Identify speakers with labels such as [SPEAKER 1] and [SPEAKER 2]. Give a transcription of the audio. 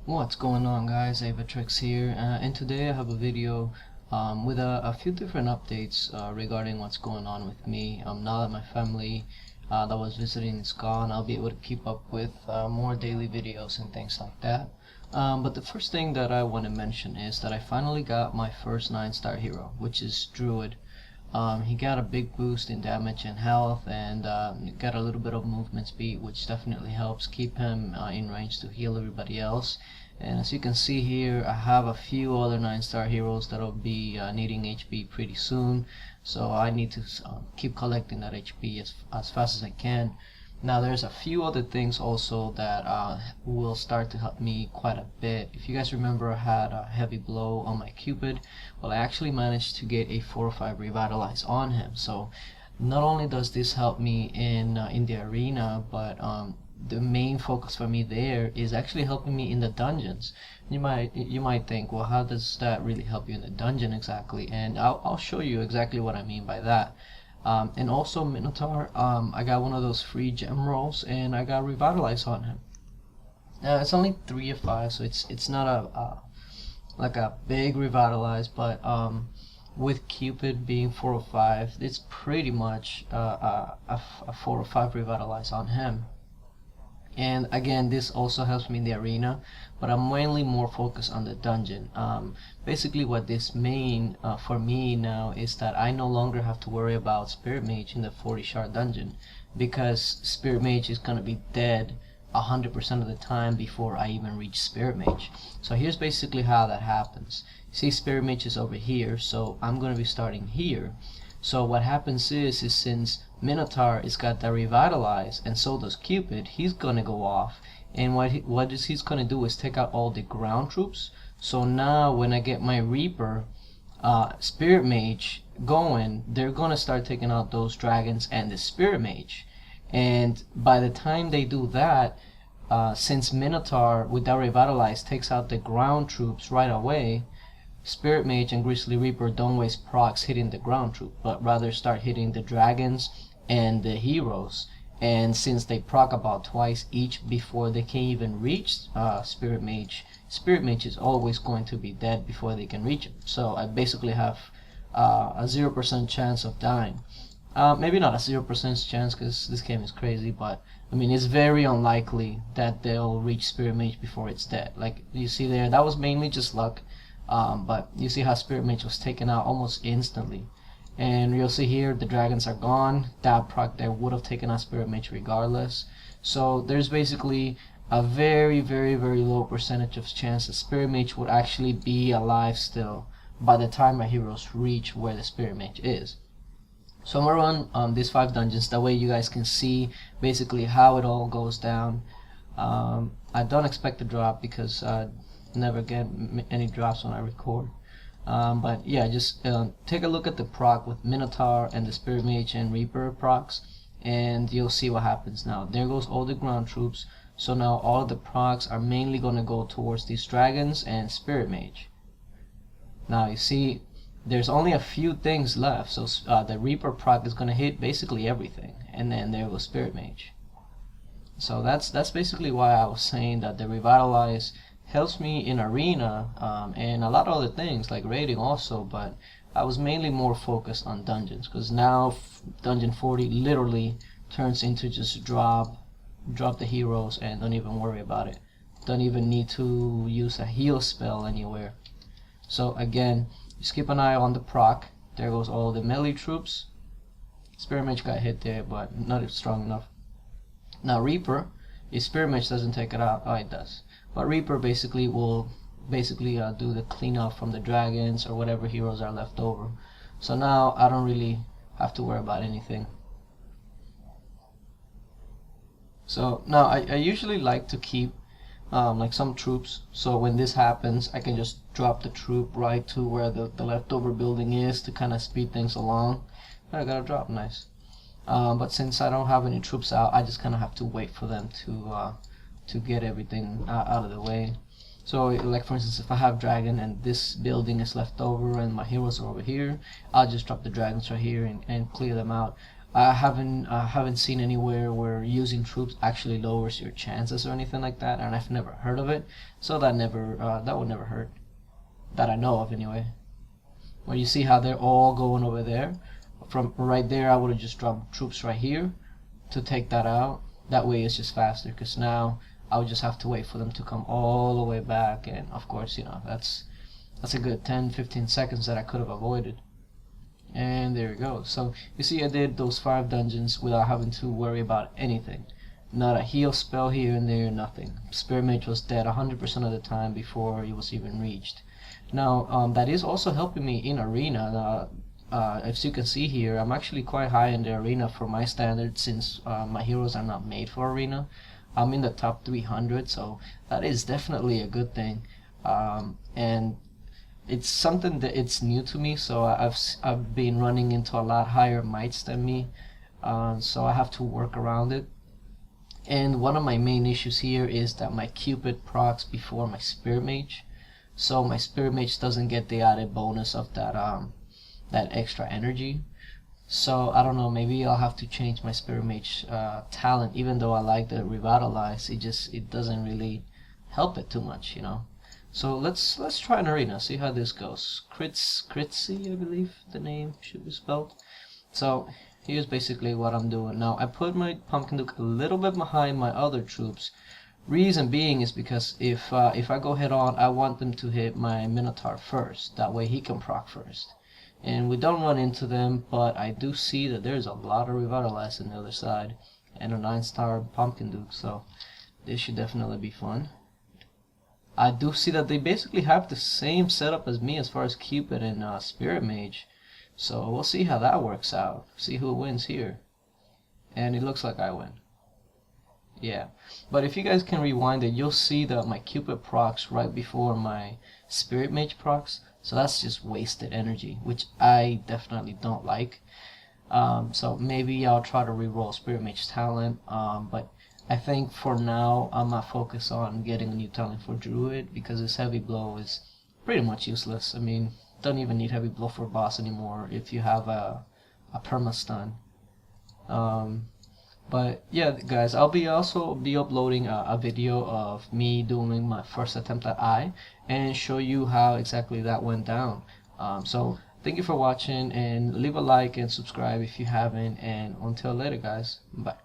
[SPEAKER 1] What's going on, guys? Aevatrex here, and today I have a video with a few different updates regarding what's going on with me. Now that my family that was visiting is gone, I'll be able to keep up with more daily videos and things like that. But the first thing that I want to mention is that I finally got my first 9-star hero, which is Druid. He got a big boost in damage and health, and got a little bit of movement speed, which definitely helps keep him in range to heal everybody else. And as you can see here, I have a few other 9-star heroes that'll be needing HP pretty soon, so I need to keep collecting that HP as fast as I can. Now there's a few other things also that will start to help me quite a bit. If you guys remember, I had a heavy blow on my Cupid. Well, I actually managed to get a 4 or 5 revitalize on him. So not only does this help me in the arena, but the main focus for me there is actually helping me in the dungeons. You might think, well, how does that really help you in the dungeon exactly? And I'll show you exactly what I mean by that. And also Minotaur, I got one of those free gem rolls and I got revitalize on him. It's only 3 of 5, so it's not like a big revitalize, but with Cupid being 4 of 5, it's pretty much a 4 or 5 revitalize on him. And again, this also helps me in the arena, but I'm mainly more focused on the dungeon. Basically what this means for me now is that I no longer have to worry about Spirit Mage in the 40 shard dungeon, because Spirit Mage is going to be dead 100% of the time before I even reach Spirit Mage. So here's basically how that happens. See, Spirit Mage is over here, so I'm going to be starting here. So what happens is since Minotaur is got that revitalize, and so does Cupid, he's gonna go off, and what he's gonna do is take out all the ground troops. So now when I get my Reaper, Spirit Mage going, they're gonna start taking out those dragons and the Spirit Mage. And by the time they do that, since Minotaur with that revitalize takes out the ground troops right away, Spirit Mage and Grizzly Reaper don't waste procs hitting the ground troop, but rather start hitting the dragons and the heroes. And since they proc about twice each before they can even reach Spirit Mage is always going to be dead before they can reach him. So I basically have a 0% chance of dying. Maybe not a 0% chance, because this game is crazy, but I mean, it's very unlikely that they'll reach Spirit Mage before it's dead. Like you see there, that was mainly just luck. But you see how Spirit Mage was taken out almost instantly, and you'll see here the dragons are gone. That proc there would have taken out Spirit Mage regardless. So there's basically a very low percentage of chance that Spirit Mage would actually be alive still by the time my heroes reach where the Spirit Mage is. So I'm gonna run these 5 dungeons, that way you guys can see basically how it all goes down. I don't expect to drop because never get any drops when I record, but yeah, just take a look at the proc with Minotaur and the Spirit Mage and Reaper procs, and you'll see what happens. Now there goes all the ground troops, so now all of the procs are mainly going to go towards these dragons and Spirit Mage. Now you see there's only a few things left, so the Reaper proc is going to hit basically everything, and then there goes Spirit Mage. So that's basically why I was saying that the revitalize helps me in arena and a lot of other things like raiding also, but I was mainly more focused on dungeons, because now dungeon 40 literally turns into just drop the heroes and don't even worry about it. Don't even need to use a heal spell anywhere. So again, just keep an eye on the proc. There goes all the melee troops. Spirit Mage got hit there, but not strong enough. Now Reaper, if Spirit Mage doesn't take it out, oh, it does. But Reaper basically will do the cleanup from the dragons or whatever heroes are left over. So now I don't really have to worry about anything. So now I usually like to keep like some troops, so when this happens I can just drop the troop right to where the leftover building is to kind of speed things along. I got a drop, nice. But since I don't have any troops out, I just kind of have to wait for them to get everything out of the way. So like for instance, if I have dragon and this building is left over and my heroes are over here, I'll just drop the dragons right here and clear them out. I haven't seen anywhere where using troops actually lowers your chances or anything like that, and I've never heard of it. So that would never hurt, that I know of anyway. Well, you see how they're all going over there. From right there, I would have just dropped troops right here to take that out. That way it's just faster, because now I would just have to wait for them to come all the way back, and of course, that's a good 10-15 seconds that I could have avoided. And there you go. So you see, I did those 5 dungeons without having to worry about anything. Not a heal spell here and there, nothing. Spirit Mage was dead 100% of the time before it was even reached. Now, that is also helping me in arena. As you can see here, I'm actually quite high in the arena for my standards, since my heroes are not made for arena. I'm in the top 300, so that is definitely a good thing. And it's something that it's new to me, so I've been running into a lot higher mites than me, so I have to work around it. And one of my main issues here is that my Cupid procs before my Spirit Mage, so my Spirit Mage doesn't get the added bonus of that extra energy. So I don't know, maybe I'll have to change my Spirit Mage talent. Even though I like the Revitalize, it doesn't really help it too much, So let's try an arena, see how this goes. Critzy, I believe the name should be spelled. So here's basically what I'm doing. Now I put my Pumpkin Duke a little bit behind my other troops. Reason being is because if I go head on, I want them to hit my Minotaur first. That way he can proc first. And we don't run into them, but I do see that there's a lot of Revitalize on the other side, and a 9-star Pumpkin Duke, so this should definitely be fun. I do see that they basically have the same setup as me as far as Cupid and Spirit Mage, so we'll see how that works out. See who wins here. And it looks like I win. Yeah, but if you guys can rewind it, you'll see that my Cupid procs right before my Spirit Mage procs, so that's just wasted energy, which I definitely don't like. So maybe I'll try to reroll Spirit Mage talent, but I think for now I'm not focused on getting a new talent for Druid, because this heavy blow is pretty much useless. I mean, don't even need heavy blow for boss anymore if you have a perma stun. But yeah, guys, I'll also be uploading a video of me doing my first attempt at I, and show you how exactly that went down. So thank you for watching, and leave a like and subscribe if you haven't, and until later, guys, bye.